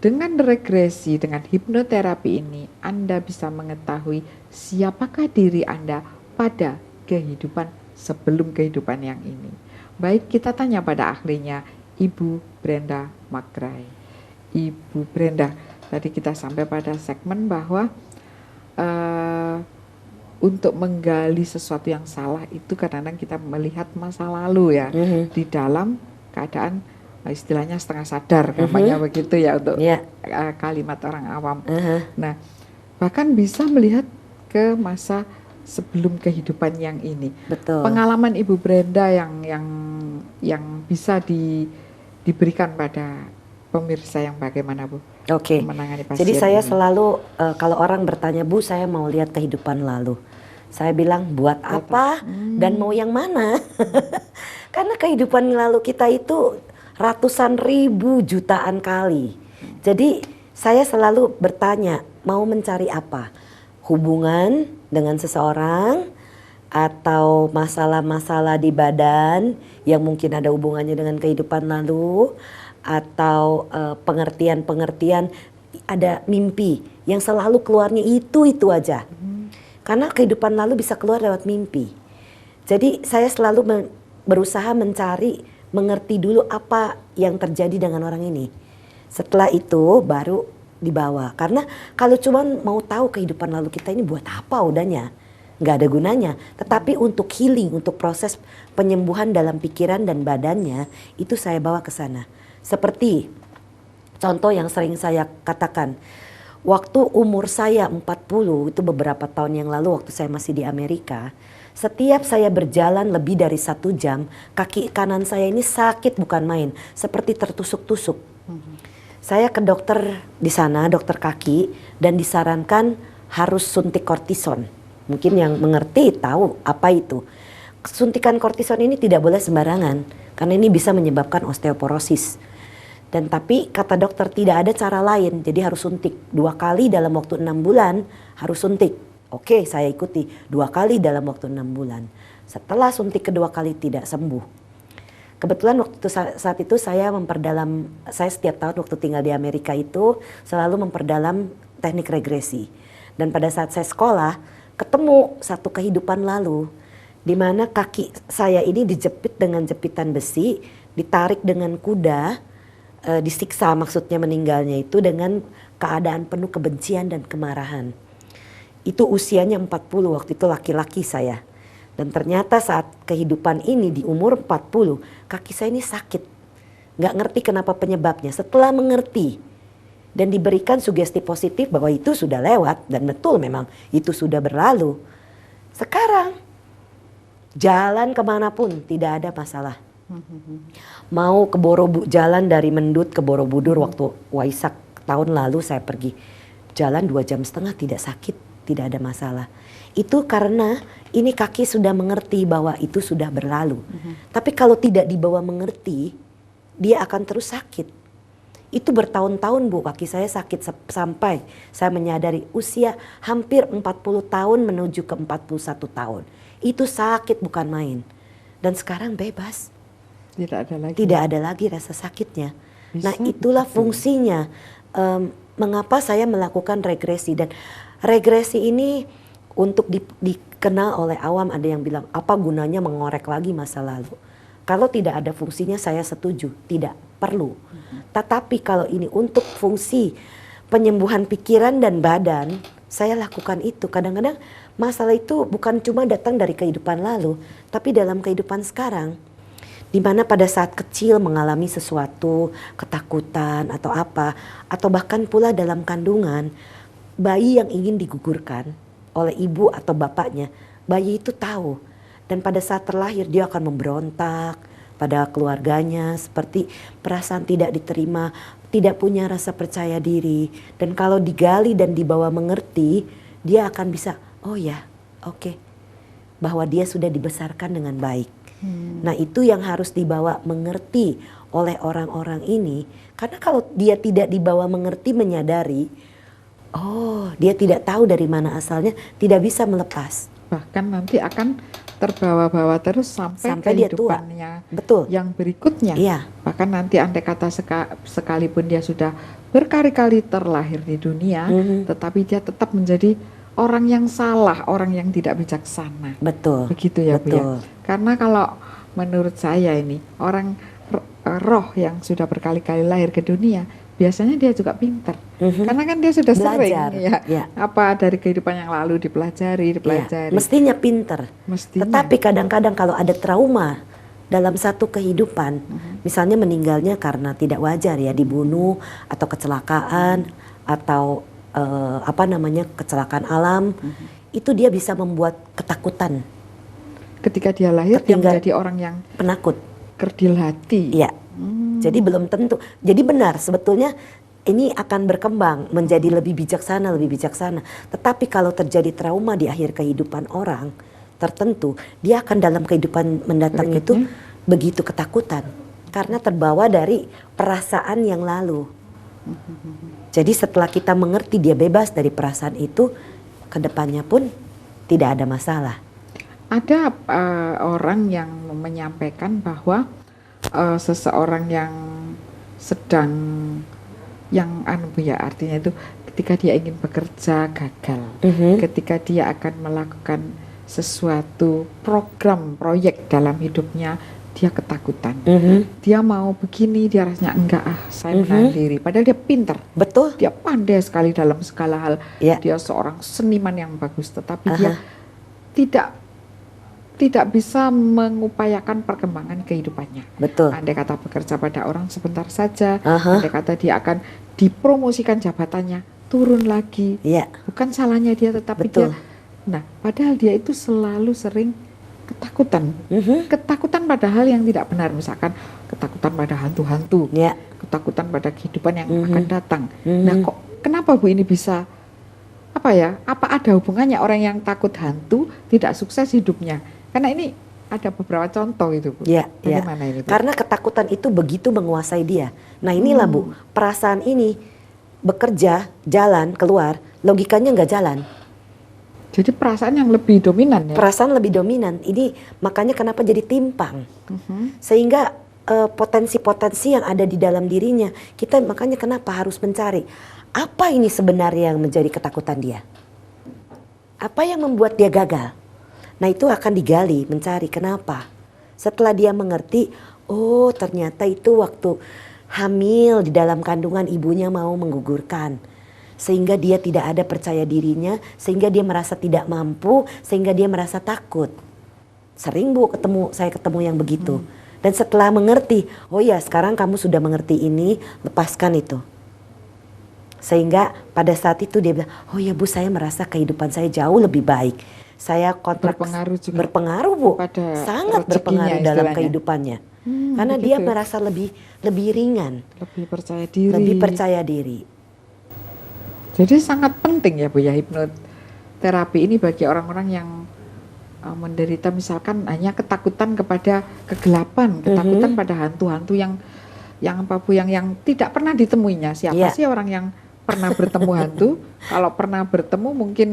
dengan regresi, dengan hipnoterapi ini, Anda bisa mengetahui siapakah diri Anda pada kehidupan sebelum kehidupan yang ini. Baik, kita tanya pada ahlinya, Ibu Brenda McRae. Ibu Brenda, tadi kita sampai pada segmen bahwa untuk menggali sesuatu yang salah itu kadang-kadang kita melihat masa lalu ya, di dalam keadaan istilahnya setengah sadar, namanya begitu ya untuk kalimat orang awam. Nah, bahkan bisa melihat ke masa sebelum kehidupan yang ini. Betul. Pengalaman Ibu Brenda yang bisa diberikan pada pemirsa yang bagaimana, Bu? Oke. Menangani pasien. Jadi saya ini. selalu kalau orang bertanya, Bu, saya mau lihat kehidupan lalu. Saya bilang buat apa dan mau yang mana? Karena kehidupan lalu kita itu ratusan ribu jutaan kali. Jadi saya selalu bertanya, mau mencari apa? Hubungan dengan seseorang atau masalah-masalah di badan yang mungkin ada hubungannya dengan kehidupan lalu, atau pengertian-pengertian, ada mimpi yang selalu keluarnya itu aja. Karena kehidupan lalu bisa keluar lewat mimpi. Jadi saya selalu berusaha mencari, mengerti dulu apa yang terjadi dengan orang ini. Setelah itu baru dibawa. Karena kalau cuma mau tahu kehidupan lalu kita ini buat apa udahnya, nggak ada gunanya. Tetapi untuk healing, untuk proses penyembuhan dalam pikiran dan badannya, itu saya bawa ke sana. Seperti contoh yang sering saya katakan, waktu umur saya 40, itu beberapa tahun yang lalu waktu saya masih di Amerika, setiap saya berjalan lebih dari 1 jam, kaki kanan saya ini sakit bukan main, seperti tertusuk-tusuk. Saya ke dokter di sana, dokter kaki, dan disarankan harus suntik kortison. Mungkin yang mengerti tahu apa itu. Suntikan kortison ini tidak boleh sembarangan, karena ini bisa menyebabkan osteoporosis. Dan tapi kata dokter tidak ada cara lain, jadi harus suntik 2 kali dalam waktu 6 bulan, harus suntik. Oke, saya ikuti 2 kali dalam waktu 6 bulan. Setelah suntik kedua kali tidak sembuh. Kebetulan waktu itu, saat itu saya setiap tahun waktu tinggal di Amerika itu selalu memperdalam teknik regresi. Dan pada saat saya sekolah, ketemu satu kehidupan lalu, di mana kaki saya ini dijepit dengan jepitan besi, ditarik dengan kuda, disiksa maksudnya meninggalnya itu dengan keadaan penuh kebencian dan kemarahan. Itu usianya 40, waktu itu laki-laki saya. Dan ternyata saat kehidupan ini di umur 40, kaki saya ini sakit. Nggak ngerti kenapa penyebabnya. Setelah mengerti dan diberikan sugesti positif bahwa itu sudah lewat, dan betul memang itu sudah berlalu. Sekarang jalan kemanapun tidak ada masalah. Mau ke jalan dari Mendut ke Borobudur waktu Waisak tahun lalu saya pergi. Jalan 2,5 jam tidak sakit, tidak ada masalah. Itu karena ini kaki sudah mengerti bahwa itu sudah berlalu. Tapi kalau tidak dibawa mengerti, dia akan terus sakit. Itu bertahun-tahun, Bu, kaki saya sakit sampai saya menyadari usia hampir 40 tahun menuju ke 41 tahun. Itu sakit bukan main. Dan sekarang bebas. Tidak ada lagi rasa sakitnya. Nah, itulah fungsinya. Mengapa saya melakukan regresi. Dan regresi ini untuk dikenal oleh awam, ada yang bilang apa gunanya mengorek lagi masa lalu. Kalau tidak ada fungsinya saya setuju, tidak perlu. Tetapi kalau ini untuk fungsi penyembuhan pikiran dan badan, saya lakukan itu. Kadang-kadang masalah itu bukan cuma datang dari kehidupan lalu, tapi dalam kehidupan sekarang. Di mana pada saat kecil mengalami sesuatu, ketakutan atau apa, atau bahkan pula dalam kandungan, bayi yang ingin digugurkan oleh ibu atau bapaknya, bayi itu tahu. Dan pada saat terlahir dia akan memberontak pada keluarganya, seperti perasaan tidak diterima, tidak punya rasa percaya diri. Dan kalau digali dan dibawa mengerti, dia akan bisa, oh ya, oke, bahwa dia sudah dibesarkan dengan baik. Nah itu yang harus dibawa mengerti oleh orang-orang ini. Karena kalau dia tidak dibawa mengerti, menyadari, oh dia tidak tahu dari mana asalnya, tidak bisa melepas. Bahkan nanti akan terbawa-bawa terus sampai dia tua. kehidupannya Betul. yang berikutnya. Iya. Bahkan nanti andai kata sekalipun dia sudah berkali-kali terlahir di dunia, tetapi dia tetap menjadi orang yang salah, orang yang tidak bijaksana. Betul. Begitu ya Bu ya. Karena kalau menurut saya ini orang roh yang sudah berkali-kali lahir ke dunia, biasanya dia juga pintar. Karena kan dia sudah belajar, sering ya. Apa dari kehidupan yang lalu dipelajari. Ya, mestinya pintar. Tetapi kadang-kadang kalau ada trauma dalam satu kehidupan, misalnya meninggalnya karena tidak wajar ya, dibunuh atau kecelakaan atau kecelakaan alam, itu dia bisa membuat ketakutan. Ketika dia lahir dia menjadi orang yang penakut, kerdil hati. Iya. Jadi belum tentu. Jadi benar sebetulnya ini akan berkembang menjadi lebih bijaksana. Tetapi kalau terjadi trauma di akhir kehidupan orang tertentu, dia akan dalam kehidupan mendatang itu begitu ketakutan karena terbawa dari perasaan yang lalu. Jadi setelah kita mengerti dia bebas dari perasaan itu, kedepannya pun tidak ada masalah. Ada orang yang menyampaikan bahwa seseorang yang sedang artinya itu ketika dia ingin bekerja gagal, ketika dia akan melakukan sesuatu proyek dalam hidupnya, dia ketakutan. Dia mau begini, dia rasanya enggak, saya menahan diri. Padahal dia pintar. Betul. Dia pandai sekali dalam segala hal. Dia seorang seniman yang bagus, tetapi dia tidak bisa mengupayakan perkembangan kehidupannya. Betul. Andai kata bekerja pada orang sebentar saja, andai kata dia akan dipromosikan jabatannya, turun lagi. Bukan salahnya dia, tetapi dia. Nah, padahal dia itu selalu sering ketakutan. Ketakutan pada hal yang tidak benar, misalkan ketakutan pada hantu-hantu, ketakutan pada kehidupan yang akan datang. Nah, kenapa Bu ini bisa apa ada hubungannya orang yang takut hantu tidak sukses hidupnya? Karena ini ada beberapa contoh itu Bu. Bagaimana ini Bu? Karena ketakutan itu begitu menguasai dia. Nah inilah Bu, perasaan ini bekerja, jalan, keluar, logikanya nggak jalan. Jadi perasaan yang lebih dominan ya? Perasaan lebih dominan. Ini makanya kenapa jadi timpang. Sehingga potensi-potensi yang ada di dalam dirinya, kita makanya kenapa harus mencari apa ini sebenarnya yang menjadi ketakutan dia. Apa yang membuat dia gagal? Nah itu akan digali, mencari kenapa. Setelah dia mengerti, oh ternyata itu waktu hamil di dalam kandungan ibunya mau menggugurkan. Sehingga dia tidak ada percaya dirinya, sehingga dia merasa tidak mampu, sehingga dia merasa takut. Sering Bu saya ketemu yang begitu. Dan setelah mengerti, oh ya sekarang kamu sudah mengerti ini, lepaskan itu. Sehingga pada saat itu dia bilang, oh ya Bu saya merasa kehidupan saya jauh lebih baik. Saya kontrak berpengaruh Bu, sangat berpengaruh dalam kehidupannya. Karena dia merasa lebih ringan, lebih percaya diri. Jadi sangat penting ya Bu ya hipnoterapi ini bagi orang-orang yang menderita misalkan hanya ketakutan kepada kegelapan, ketakutan pada hantu-hantu yang apa Bu yang tidak pernah ditemuinya. Siapa sih orang yang pernah bertemu hantu? Kalau pernah bertemu mungkin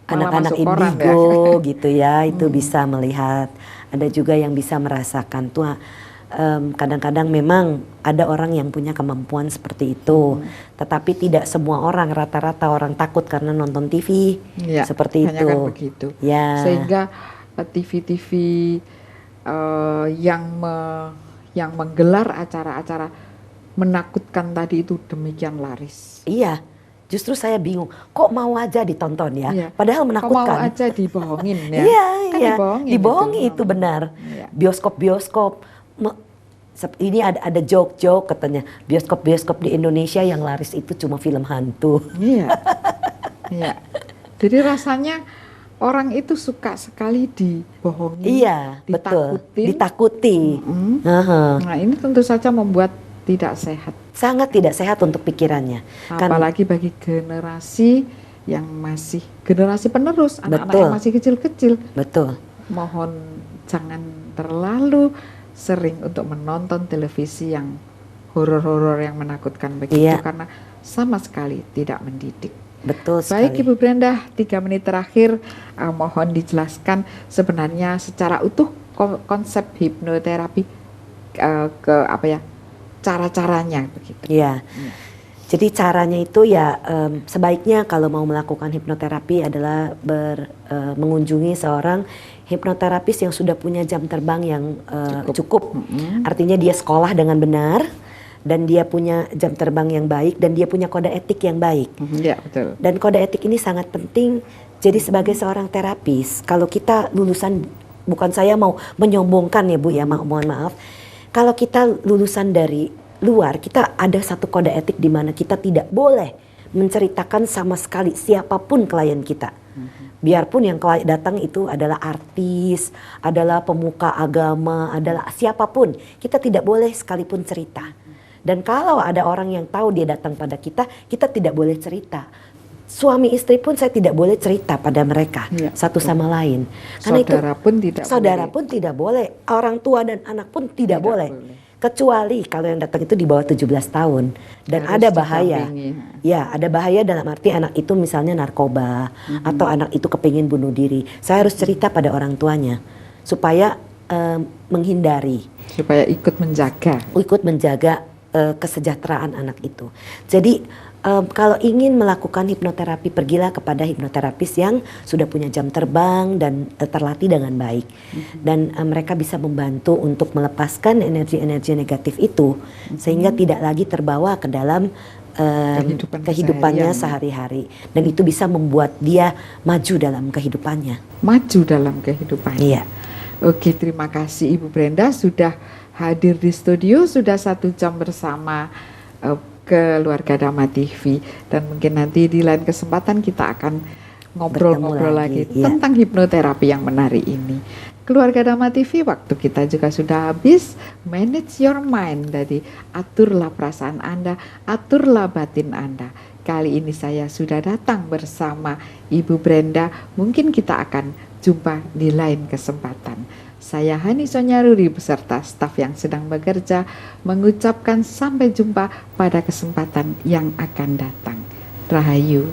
anak-anak indigo gitu ya, itu bisa melihat. Ada juga yang bisa merasakan tuh. Kadang-kadang memang ada orang yang punya kemampuan seperti itu, tetapi tidak semua orang. Rata-rata orang takut karena nonton TV seperti itu. Kan begitu. Sehingga TV-TV yang menggelar acara-acara menakutkan tadi itu demikian laris. Iya, Justru saya bingung, kok mau aja ditonton ya? Iya. Padahal Kok mau menakutkan. aja dibohongin ya? Iya, Kan iya. dibohongin Dibohongi itu benar. Iya. Bioskop-bioskop. Ini ada joke-joke katanya. Bioskop-bioskop di Indonesia yang laris itu cuma film hantu. Iya. Iya. Jadi rasanya orang itu suka sekali dibohongi, Iya, betul. ditakutin. Ditakuti. Nah, ini tentu saja membuat tidak sehat. Sangat tidak sehat untuk pikirannya. Apalagi bagi generasi yang masih generasi penerus, anak-anak Betul. yang masih kecil-kecil. Betul. Mohon jangan terlalu sering untuk menonton televisi yang horor-horor yang menakutkan begitu, Iya. karena sama sekali tidak mendidik. Betul sekali. Baik Ibu Brenda, 3 menit terakhir mohon dijelaskan sebenarnya secara utuh konsep hipnoterapi ke apa ya, cara-caranya begitu. Iya. Jadi caranya itu ya sebaiknya kalau mau melakukan hipnoterapi adalah mengunjungi seorang hipnoterapis yang sudah punya jam terbang yang cukup. Artinya dia sekolah dengan benar dan dia punya jam terbang yang baik dan dia punya kode etik yang baik. Iya, betul. Dan kode etik ini sangat penting. Jadi sebagai seorang terapis, kalau kita lulusan, bukan saya mau menyombongkan ya Bu ya, mohon maaf. Kalau kita lulusan dari luar, kita ada satu kode etik di mana kita tidak boleh menceritakan sama sekali siapapun klien kita. Biarpun yang datang itu adalah artis, adalah pemuka agama, adalah siapapun, kita tidak boleh sekalipun cerita. Dan kalau ada orang yang tahu dia datang pada kita tidak boleh cerita. Suami istri pun saya tidak boleh cerita pada mereka satu sama lain. Karena saudara pun tidak boleh, orang tua dan anak pun tidak boleh. Kecuali kalau yang datang itu di bawah 17 tahun dan ada bahaya. Ya, ada bahaya dalam arti anak itu misalnya narkoba atau anak itu kepingin bunuh diri. Saya harus cerita pada orang tuanya supaya menghindari, supaya ikut menjaga kesejahteraan anak itu. Jadi kalau ingin melakukan hipnoterapi, pergilah kepada hipnoterapis yang sudah punya jam terbang dan terlatih dengan baik. Dan mereka bisa membantu untuk melepaskan energi-energi negatif itu sehingga tidak lagi terbawa ke dalam kehidupannya sehari-hari. Dan itu bisa membuat dia maju dalam kehidupannya. Iya. Oke, terima kasih Ibu Brenda sudah hadir di studio, sudah 1 jam bersama Keluarga Dhamma TV, dan mungkin nanti di lain kesempatan kita akan ngobrol-ngobrol lagi tentang hipnoterapi yang menarik ini. Keluarga Dhamma TV, waktu kita juga sudah habis. Manage your mind, jadi aturlah perasaan Anda, aturlah batin Anda. Kali ini saya sudah datang bersama Ibu Brenda, mungkin kita akan jumpa di lain kesempatan. Saya Hani Sonyaruri beserta staf yang sedang bekerja mengucapkan sampai jumpa pada kesempatan yang akan datang. Rahayu.